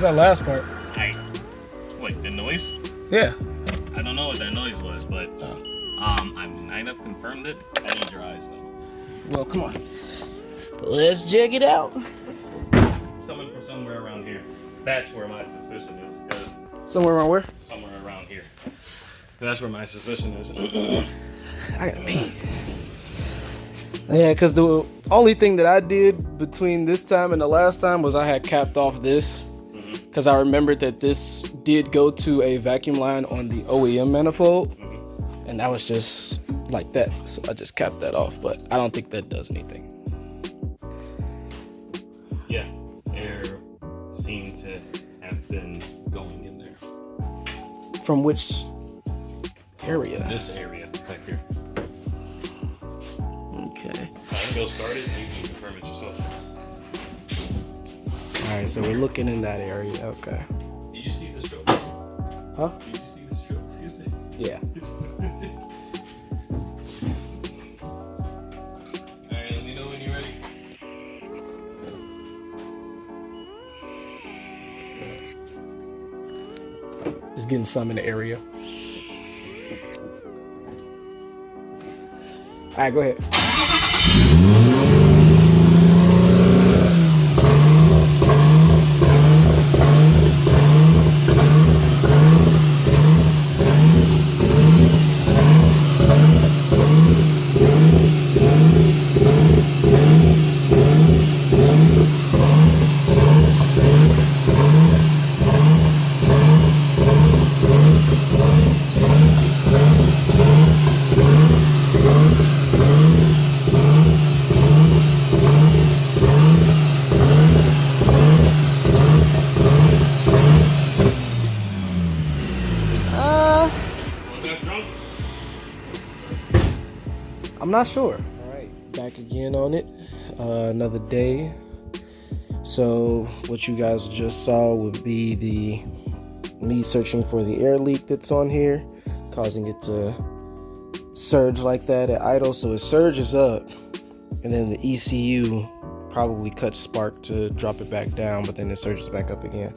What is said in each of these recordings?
that last part? Wait, the noise? Yeah. I don't know what that noise was, but I might have confirmed it. I need your eyes though. Well, come on. Let's check it out. It's coming from somewhere around here. That's where my suspicion is. Cause somewhere around where? Somewhere around here. That's where my suspicion is. I gotta pee. Yeah, because the only thing that I did between this time and the last time was I had capped off this. Because I remembered that this did go to a vacuum line on the OEM manifold. And that was just like that. So I just capped that off. But I don't think that does anything. Yeah, air seemed to have been going in there. From which area? This area back here. Okay. I can go start it and you can confirm it yourself. Alright, so we're looking in that area. Okay. Did you see the stroke? Huh? Did you see the stroke? Yeah. Alright, let me know when you're ready. Just getting some in the area. Alright, go ahead. I'm not sure. All right, back again on it. Another day. So what you guys just saw would be me searching for the air leak that's on here, causing it to surge like that at idle. So it surges up, and then the ECU probably cuts spark to drop it back down, but then it surges back up again.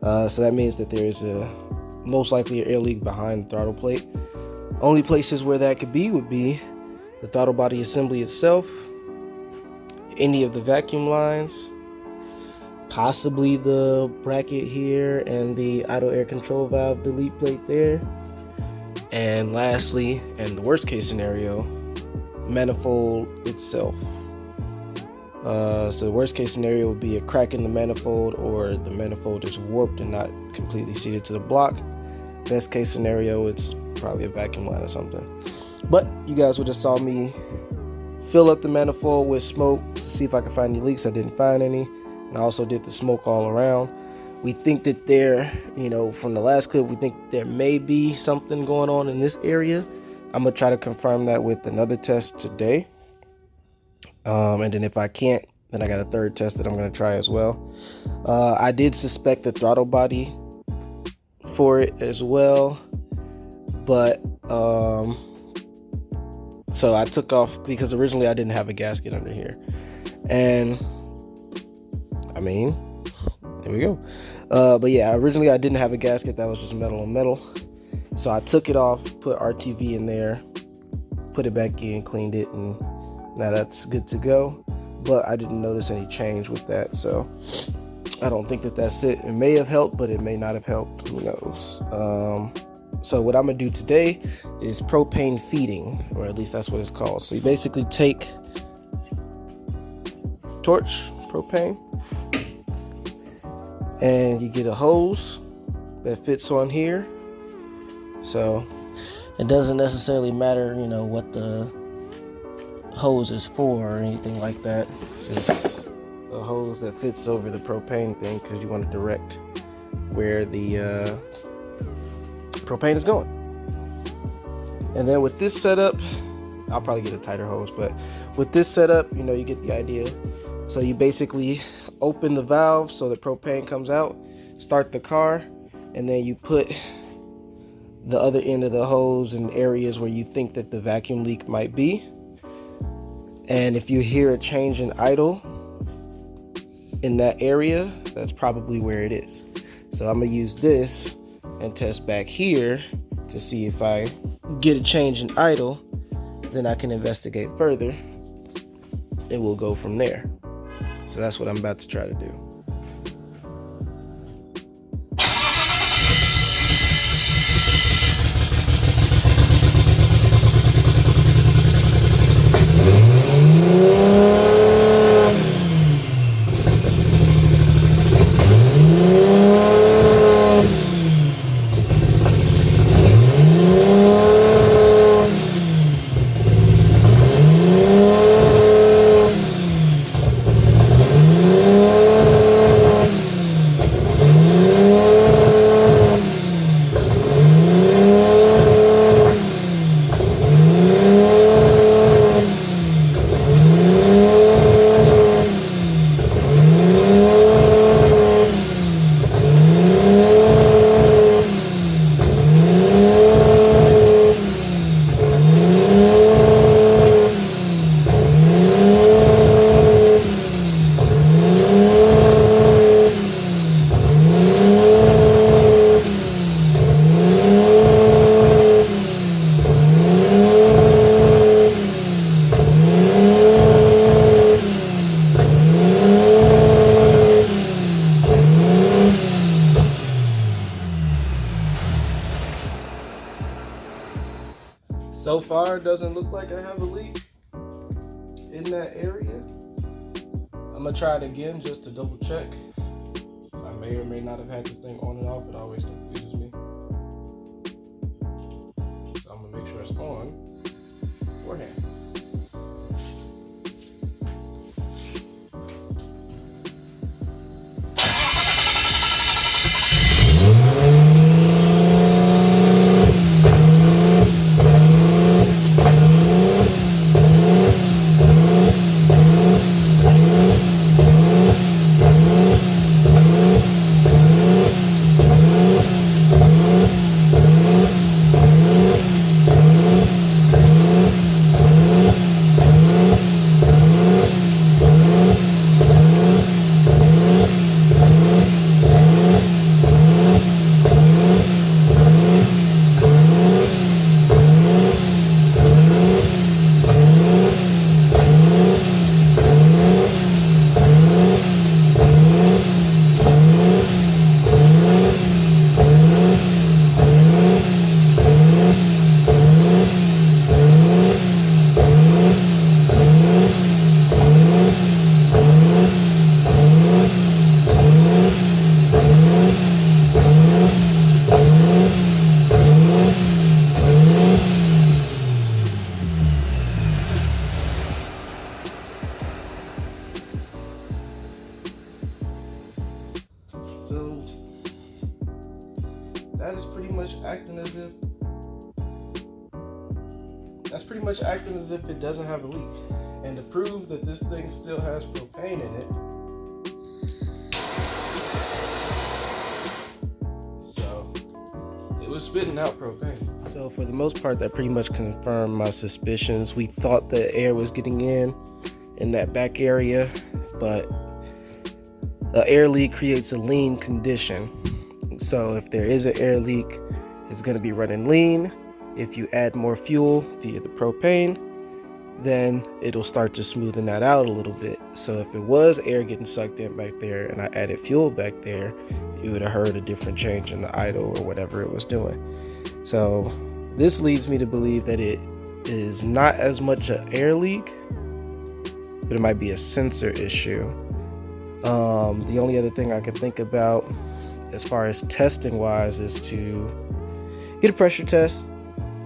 So that means that there is most likely an air leak behind the throttle plate. Only places where that could be would be the throttle body assembly itself, any of the vacuum lines, possibly the bracket here and the idle air control valve delete plate there, and lastly, and the worst case scenario, manifold itself. So the worst case scenario would be a crack in the manifold, or the manifold is warped and not completely seated to the block. Best case scenario, it's probably a vacuum line or something. But you guys would just saw me fill up the manifold with smoke to see if I could find any leaks. I didn't find any, and I also did the smoke all around. We think that there, from the last clip, we think there may be something going on in this area. I'm gonna try to confirm that with another test today. And then if I can't, then I got a third test that I'm gonna try as well. I did suspect the throttle body for it as well, but so I took off, because originally I didn't have a gasket under here, and I mean, there we go. But yeah, originally I didn't have a gasket, that was just metal on metal. So I took it off, put RTV in there, put it back in, cleaned it, and now that's good to go. But I didn't notice any change with that, so I don't think that that's it. It may have helped, but it may not have helped, who knows. So what I'm gonna do today is propane feeding, or at least that's what it's called. So you basically take torch propane, and you get a hose that fits on here. So it doesn't necessarily matter, what the hose is for or anything like that. Just a hose that fits over the propane thing, because you want to direct where the propane is going. And then with this setup, I'll probably get a tighter hose, but with this setup, you get the idea. So you basically open the valve so the propane comes out, start the car, and then you put the other end of the hose in areas where you think that the vacuum leak might be. And if you hear a change in idle in that area, that's probably where it is. So I'm gonna use this and test back here to see if I get a change in idle. Then I can investigate further and we'll go from there. So that's what I'm about to try to do. So far, it doesn't look like I have a leak in that area. I'm gonna try it again just to double check. I may or may not have had this thing on and off. It always confuses me. So I'm gonna make sure it's on beforehand. So that is pretty much acting as if it doesn't have a leak. And to prove that this thing still has propane in it, so it was spitting out propane. So for the most part, that pretty much confirmed my suspicions. We thought the air was getting in that back area, but an air leak creates a lean condition. So if there is an air leak, it's going to be running lean. If you add more fuel via the propane, then it'll start to smoothen that out a little bit. So if it was air getting sucked in back there and I added fuel back there, you would have heard a different change in the idle or whatever it was doing. So this leads me to believe that it is not as much an air leak, but it might be a sensor issue. The only other thing I could think about as far as testing wise is to get a pressure test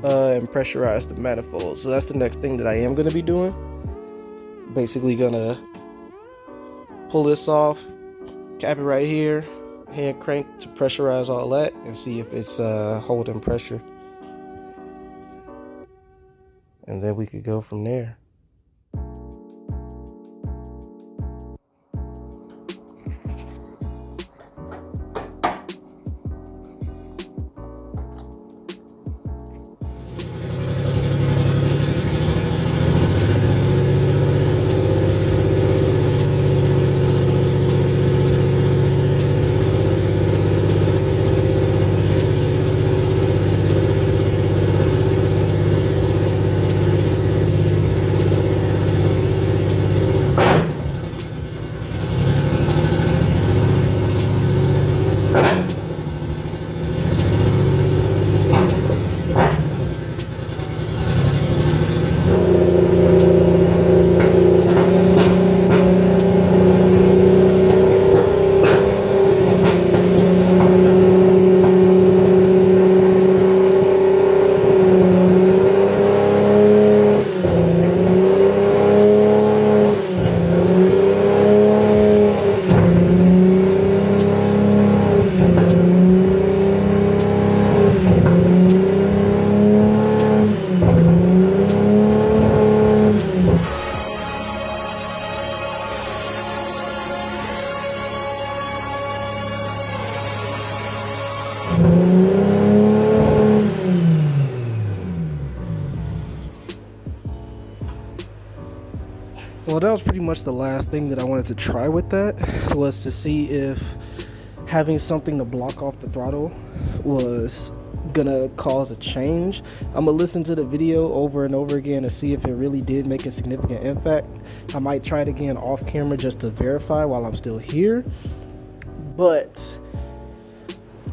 and pressurize the manifold. So that's the next thing that I am going to be doing. Basically gonna pull this off, cap it right here, hand crank to pressurize all that and see if it's holding pressure, and then we could go from there. Well, that was pretty much the last thing that I wanted to try with that, was to see if having something to block off the throttle was gonna cause a change. I'm gonna listen to the video over and over again to see if it really did make a significant impact. I might try it again off camera just to verify while I'm still here, but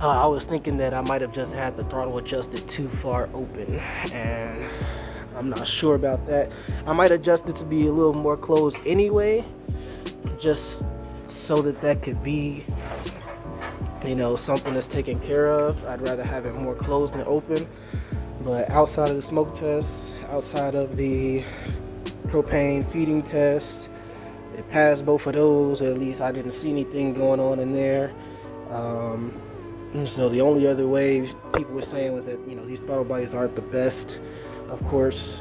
I was thinking that I might have just had the throttle adjusted too far open, and I'm not sure about that. I might adjust it to be a little more closed anyway, just so that could be, you know, something that's taken care of. I'd rather have it more closed than open. But outside of the smoke test, outside of the propane feeding test, it passed both of those. At least I didn't see anything going on in there. So the only other way people were saying was that, you know, these throttle bodies aren't the best, of course.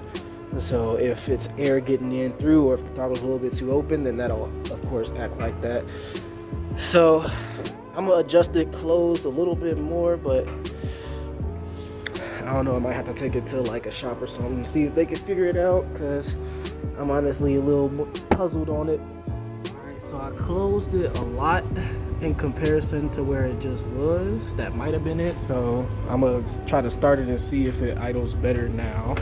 So if it's air getting in through, or if the throttle's a little bit too open, then that'll of course act like that. So I'm gonna adjust it closed a little bit more, but I don't know, I might have to take it to like a shop or something and see if they can figure it out, because I'm honestly a little puzzled on it. Alright, so I closed it a lot in comparison to where it just was. That might have been it. So I'm gonna try to start it and see if it idles better now.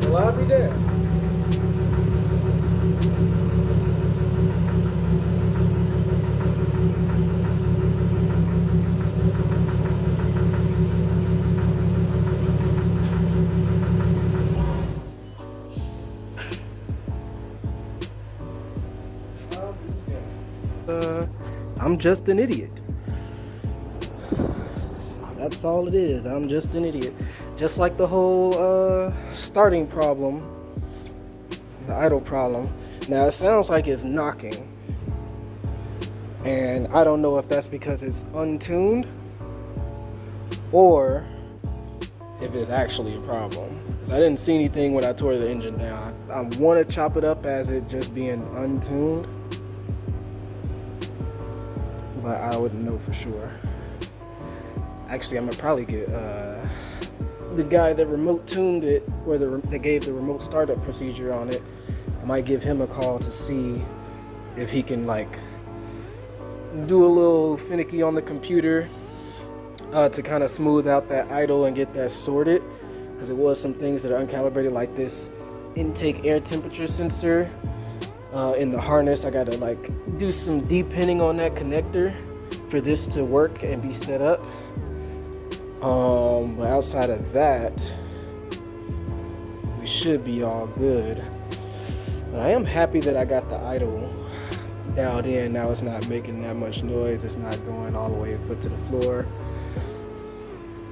Well, I'll be there. I'm just an idiot. That's all it is. I'm just an idiot. Just like the whole starting problem, the idle problem. Now it sounds like it's knocking, and I don't know if that's because it's untuned or if it's actually a problem, because I didn't see anything when I tore the engine down. I want to chop it up as it just being untuned, but I wouldn't know for sure. Actually, I'm gonna probably get the guy that remote tuned it, or that gave the remote startup procedure on it. I might give him a call to see if he can like do a little finicky on the computer to kind of smooth out that idle and get that sorted, because it was some things that are uncalibrated, like this intake air temperature sensor in the harness. I gotta like do some deep-pinning on that connector for this to work and be set up. But outside of that, we should be all good. But I am happy that I got the idle dialed in. Now it's not making that much noise. It's not going all the way foot to the floor.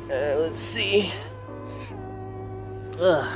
Let's see. Ugh.